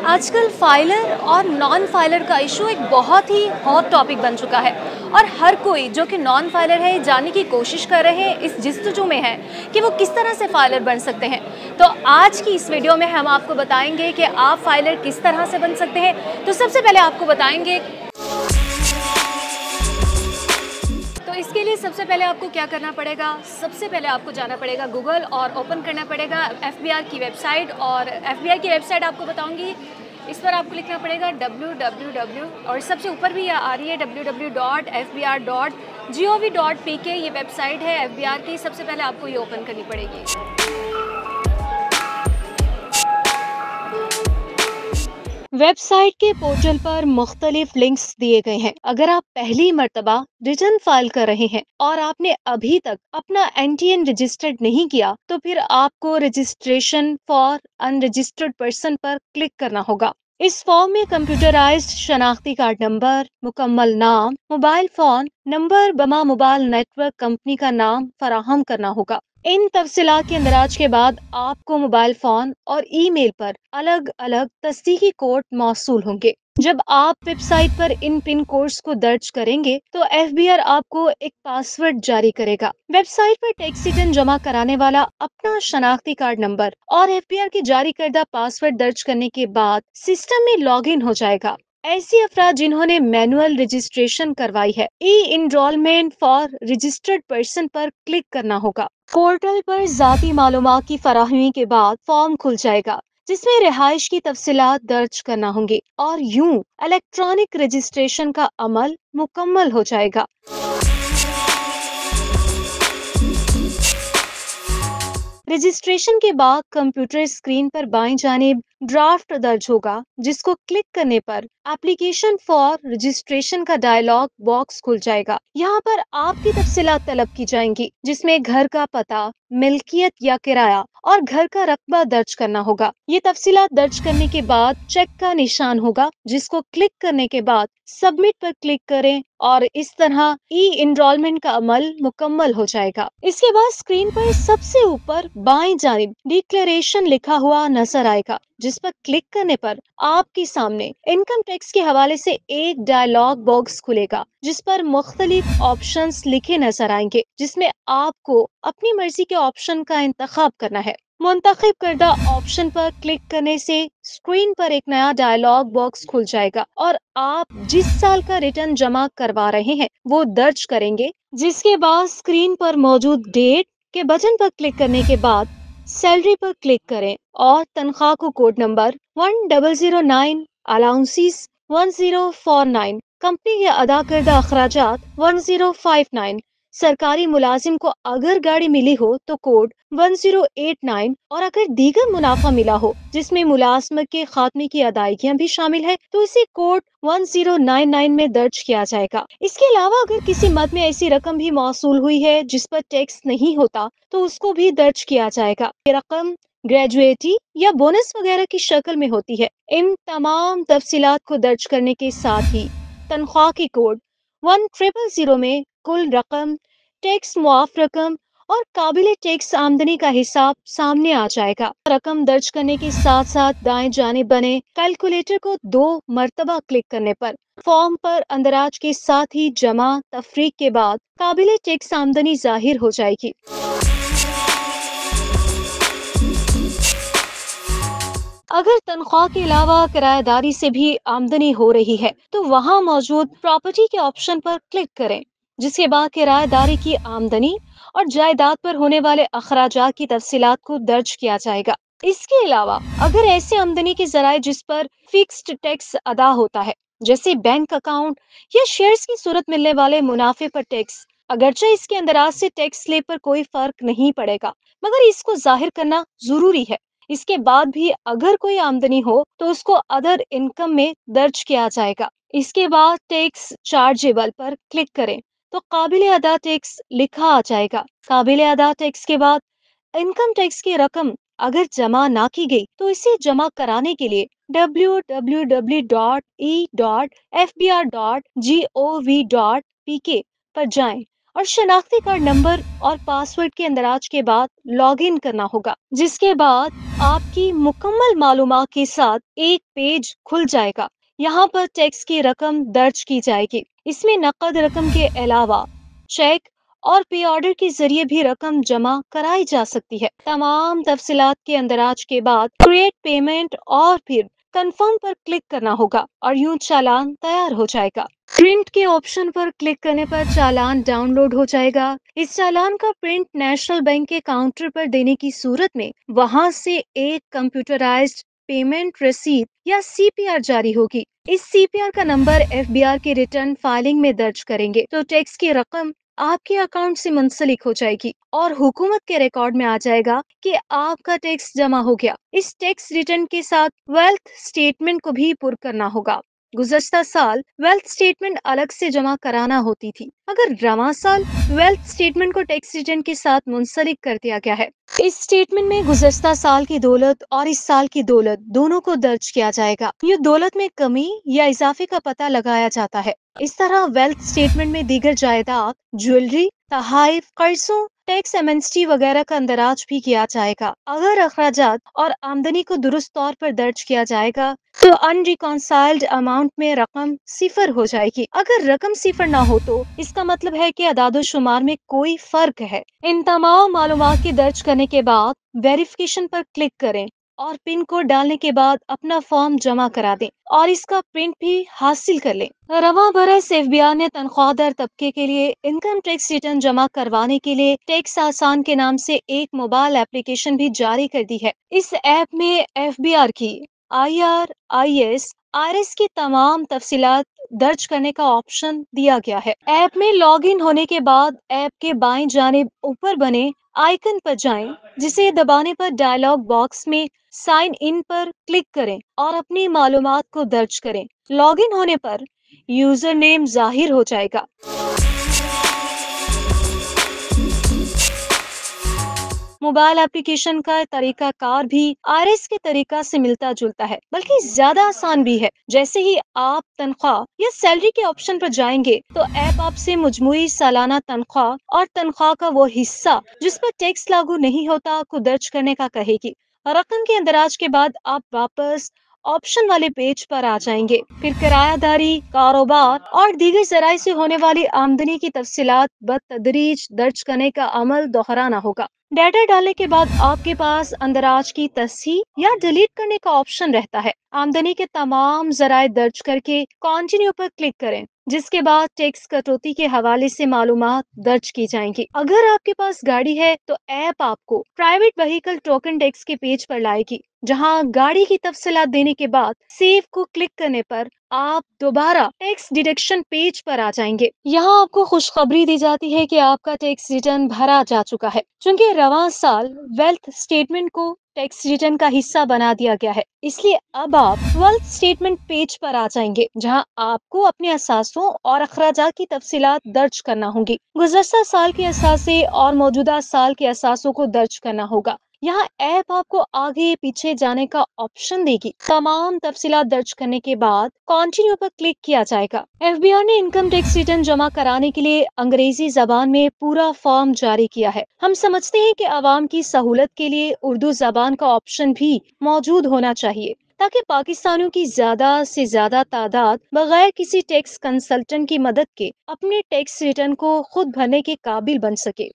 آج کل فائلر اور نان فائلر کا ایشو ایک بہت ہی ہاٹ ٹاپک بن چکا ہے اور ہر کوئی جو کہ نان فائلر ہے جاننے کی کوشش کر رہے ہیں، اس جستجو میں ہے کہ وہ کس طرح سے فائلر بن سکتے ہیں۔ تو آج کی اس ویڈیو میں ہم آپ کو بتائیں گے کہ آپ فائلر کس طرح سے بن سکتے ہیں۔ تو سب سے پہلے آپ کو بتائیں گے، تو اس کے لیے سب سے پہلے آپ کو کیا کرنا پڑے گا؟ سب سے پہلے آپ کو جانا پڑے گا گوگل اور اوپن کرنا پڑے گا FBI کی ویب سائٹ، اور FBI کی ویب سائٹ آپ کو بتاؤں گی، اس پر آپ کو لکھنا پڑے گا www، اور سب سے اوپر بھی آ رہی ہے www.fbr.gov.pk، یہ ویب سائٹ ہے FBR کی۔ سب سے پہلے آپ کو یہ اوپن کرنی پڑے گی۔ ویب سائٹ کے پورٹل پر مختلف لنکس دیے گئے ہیں۔ اگر آپ پہلی مرتبہ ریٹرن فائل کر رہے ہیں اور آپ نے ابھی تک اپنا NTN رجسٹرڈ نہیں کیا تو پھر آپ کو رجسٹریشن فار انرجسٹرڈ پرسن پر کلک کرنا ہوگا۔ اس فارم میں کمپیوٹرائزڈ شناختی کارڈ نمبر، مکمل نام، موبائل فون نمبر بما موبائل نیٹ ورک کمپنی کا نام فراہم کرنا ہوگا۔ ان تفصیلات کے اندراج کے بعد آپ کو موبائل فون اور ای میل پر الگ الگ تصدیقی کوڈ موصول ہوں گے۔ جب آپ ویب سائٹ پر ان پن کوڈز کو درج کریں گے تو FBR آپ کو ایک پاس ورڈ جاری کرے گا۔ ویب سائٹ پر ٹیکس ریٹرن جمع کرانے والا اپنا شناختی کارڈ نمبر اور FBR کی جاری کردہ پاس ورڈ درج کرنے کے بعد سسٹم میں لاگ ان ہو جائے گا۔ ایسی افراد جنہوں نے مینوئل رجسٹریشن کروائی ہے، e enrollment for registered person پر کلک کرنا ہوگا۔ پورٹل پر ذاتی معلومات کی فراہمی کے بعد فارم کھل جائے گا جس میں رہائش کی تفصیلات درج کرنا ہوں گی، اور یوں الیکٹرانک رجسٹریشن کا عمل مکمل ہو جائے گا۔ رجسٹریشن کے بعد کمپیوٹر اسکرین پر بائیں جانب ڈرافٹ درج ہوگا، جس کو کلک کرنے پر اپلیکیشن فار رجسٹریشن کا ڈائلاگ باکس کھل جائے گا۔ یہاں پر آپ کی تفصیلات طلب کی جائیں گی، جس میں گھر کا پتہ، ملکیت یا کرایہ اور گھر کا رقبہ درج کرنا ہوگا۔ یہ تفصیلات درج کرنے کے بعد چیک کا نشان ہوگا، جس کو کلک کرنے کے بعد سبمٹ پر کلک کریں، اور اس طرح ای انرولمنٹ کا عمل مکمل ہو جائے گا۔ اس کے بعد اسکرین پر سب سے اوپر بائیں جانب ڈکلیریشن لکھا ہوا نظر آئے گا، جس پر کلک کرنے پر آپ کے سامنے انکم ٹیکس کے حوالے سے ایک ڈائلاگ باکس کھلے گا، جس پر مختلف آپشنز لکھے نظر آئیں گے، جس میں آپ کو اپنی مرضی کے آپشن کا انتخاب کرنا ہے۔ منتخب کردہ آپشن پر کلک کرنے سے اسکرین پر ایک نیا ڈائلاگ باکس کھل جائے گا، اور آپ جس سال کا ریٹرن جمع کروا رہے ہیں وہ درج کریں گے، جس کے بعد اسکرین پر موجود ڈیٹ کے بٹن پر کلک کرنے کے بعد سیلری پر کلک کریں اور تنخواہ کو کوڈ نمبر 1009، الاؤنسز 1049، کمپنی کے ادا کردہ اخراجات 1059، سرکاری ملازم کو اگر گاڑی ملی ہو تو کوڈ 1089، اور اگر دیگر منافع ملا ہو جس میں ملازمت کے خاتمے کی ادائیگیاں بھی شامل ہے تو اسے کوڈ 1099 میں درج کیا جائے گا۔ اس کے علاوہ اگر کسی مد میں ایسی رقم بھی موصول ہوئی ہے جس پر ٹیکس نہیں ہوتا تو اس کو بھی درج کیا جائے گا۔ یہ رقم گریجویٹی یا بونس وغیرہ کی شکل میں ہوتی ہے۔ ان تمام تفصیلات کو درج کرنے کے ساتھ ہی تنخواہ کی کوڈ 1000 میں کل رقم، ٹیکس معاف رقم اور قابل ٹیکس آمدنی کا حساب سامنے آ جائے گا۔ رقم درج کرنے کے ساتھ ساتھ دائیں جانب بنے کیلکولیٹر کو 2 مرتبہ کلک کرنے پر فارم پر اندراج کے ساتھ ہی جمع تفریق کے بعد قابل ٹیکس آمدنی ظاہر ہو جائے گی۔ اگر تنخواہ کے علاوہ کرایہ داری سے بھی آمدنی ہو رہی ہے تو وہاں موجود پراپرٹی کے آپشن پر کلک کریں، جس کے بعد کرایہ داری کی آمدنی اور جائیداد پر ہونے والے اخراجات کی تفصیلات کو درج کیا جائے گا۔ اس کے علاوہ اگر ایسے آمدنی کے ذرائع جس پر فکسڈ ٹیکس ادا ہوتا ہے، جیسے بینک اکاؤنٹ یا شیئرز کی صورت ملنے والے منافع پر ٹیکس، اگرچہ اس کے اندراج سے ٹیکس سلپ پر کوئی فرق نہیں پڑے گا مگر اس کو ظاہر کرنا ضروری ہے۔ اس کے بعد بھی اگر کوئی آمدنی ہو تو اس کو ادر انکم میں درج کیا جائے گا۔ اس کے بعد ٹیکس چارجیبل پر کلک کریں تو قابل ادا ٹیکس لکھا آ جائے گا۔ قابل ادا ٹیکس کے بعد انکم ٹیکس کی رقم اگر جمع نہ کی گئی تو اسے جمع کرانے کے لیے www.e.fbr.gov.pk پر جائیں اور شناختی کارڈ نمبر اور پاسورڈ کے اندراج کے بعد لاگ ان کرنا ہوگا، جس کے بعد آپ کی مکمل معلومات کے ساتھ ایک پیج کھل جائے گا۔ یہاں پر ٹیکس کی رقم درج کی جائے گی۔ اس میں نقد رقم کے علاوہ چیک اور پے آرڈر کے ذریعے بھی رقم جمع کرائی جا سکتی ہے۔ تمام تفصیلات کے اندراج کے بعد کریٹ پیمنٹ اور پھر کنفرم پر کلک کرنا ہوگا اور یوں چالان تیار ہو جائے گا۔ پرنٹ کے آپشن پر کلک کرنے پر چالان ڈاؤن لوڈ ہو جائے گا۔ اس چالان کا پرنٹ نیشنل بینک کے کاؤنٹر پر دینے کی صورت میں وہاں سے ایک کمپیوٹرائزڈ پیمنٹ رسید یا سی پی آر جاری ہوگی۔ اس سی پی آر کا نمبر ایف بی آر کے ریٹرن فائلنگ میں درج کریں گے تو ٹیکس کی رقم آپ کے اکاؤنٹ سے منسلک ہو جائے گی اور حکومت کے ریکارڈ میں آ جائے گا کہ آپ کا ٹیکس جمع ہو گیا۔ اس ٹیکس ریٹرن کے ساتھ ویلتھ اسٹیٹمنٹ کو بھی پر کرنا ہوگا۔ گزشتہ سال ویلتھ اسٹیٹمنٹ الگ سے جمع کرانا ہوتی تھی، اگر رواں سال ویلتھ اسٹیٹمنٹ کو ٹیکس ریٹرن کے ساتھ منسلک کر دیا گیا ہے۔ اس اسٹیٹمنٹ میں گزشتہ سال کی دولت اور اس سال کی دولت دونوں کو درج کیا جائے گا۔ یہ دولت میں کمی یا اضافے کا پتہ لگایا جاتا ہے۔ اس طرح ویلتھ اسٹیٹمنٹ میں دیگر جائیداد، جویلری، تحائف، قرضوں، ٹیکس ایمنسٹی وغیرہ کا اندراج بھی کیا جائے گا۔ اگر اخراجات اور آمدنی کو درست طور پر درج کیا جائے گا تو ان ریکانسائلڈ اماؤنٹ میں رقم صفر ہو جائے گی۔ اگر رقم صفر نہ ہو تو اس کا مطلب ہے کہ اعداد و شمار میں کوئی فرق ہے۔ ان تمام معلومات کے درج کرنے کے بعد ویریفیکیشن پر کلک کریں اور پن کوڈ ڈالنے کے بعد اپنا فارم جمع کرا دیں اور اس کا پرنٹ بھی حاصل کر لیں۔ رواں برس ایف بی آر نے تنخواہ دار طبقے کے لیے انکم ٹیکس ریٹرن جمع کروانے کے لیے ٹیکس آسان کے نام سے ایک موبائل ایپلیکیشن بھی جاری کر دی ہے۔ اس ایپ میں ایف بی آر کی IRS کی تمام تفصیلات درج کرنے کا آپشن دیا گیا ہے۔ ایپ میں لاگ ان ہونے کے بعد ایپ کے بائیں جانب اوپر بنے آئیکن پر جائیں، جسے دبانے پر ڈائلاگ باکس میں سائن ان پر کلک کریں اور اپنی معلومات کو درج کریں۔ لاگ ان ہونے پر یوزر نیم ظاہر ہو جائے گا۔ موبائل ایپلیکیشن کا طریقہ کار بھی IRS کے طریقہ سے ملتا جلتا ہے، بلکہ زیادہ آسان بھی ہے۔ جیسے ہی آپ تنخواہ یا سیلری کے آپشن پر جائیں گے تو ایپ آپ سے مجموعی سالانہ تنخواہ اور تنخواہ کا وہ حصہ جس پر ٹیکس لاگو نہیں ہوتا کو درج کرنے کا کہے گی۔ رقم کے اندراج کے بعد آپ واپس آپشن والے پیج پر آ جائیں گے۔ پھر کرایہ داری، کاروبار اور دیگر ذرائع سے ہونے والی آمدنی کی تفصیلات بتدریج درج کرنے کا عمل دہرانا ہوگا۔ ڈیٹا ڈالنے کے بعد آپ کے پاس اندراج کی تصحیح یا ڈیلیٹ کرنے کا آپشن رہتا ہے۔ آمدنی کے تمام ذرائع درج کر کے کنٹینیو پر کلک کریں، جس کے بعد ٹیکس کٹوتی کے حوالے سے معلومات درج کی جائیں گی۔ اگر آپ کے پاس گاڑی ہے تو ایپ آپ کو پرائیویٹ وہیکل ٹوکن ٹیکس کے پیج پر لائے گی، جہاں گاڑی کی تفصیلات دینے کے بعد سیو کو کلک کرنے پر آپ دوبارہ ٹیکس ڈیڈکشن پیج پر آ جائیں گے۔ یہاں آپ کو خوشخبری دی جاتی ہے کہ آپ کا ٹیکس ریٹرن بھرا جا چکا ہے، چونکہ رواں سال ویلتھ اسٹیٹمنٹ کو ٹیکس ریٹرن کا حصہ بنا دیا گیا ہے۔ اس لیے اب آپ ویلتھ اسٹیٹمنٹ پیج پر آ جائیں گے، جہاں آپ کو اپنے اثاثوں اور اخراجات کی تفصیلات درج کرنا ہوں گی۔ گزشتہ سال کے اثاثے اور موجودہ سال کے اثاثوں کو درج کرنا ہوگا۔ یہاں ایپ آپ کو آگے پیچھے جانے کا آپشن دے گی۔ تمام تفصیلات درج کرنے کے بعد کنٹینیو پر کلک کیا جائے گا۔ ایف بی آر نے انکم ٹیکس ریٹرن جمع کرانے کے لیے انگریزی زبان میں پورا فارم جاری کیا ہے۔ ہم سمجھتے ہیں کہ عوام کی سہولت کے لیے اردو زبان کا آپشن بھی موجود ہونا چاہیے، تاکہ پاکستانیوں کی زیادہ سے زیادہ تعداد بغیر کسی ٹیکس کنسلٹنٹ کی مدد کے اپنے ٹیکس ریٹرن کو خود بھرنے کے قابل بن سکے۔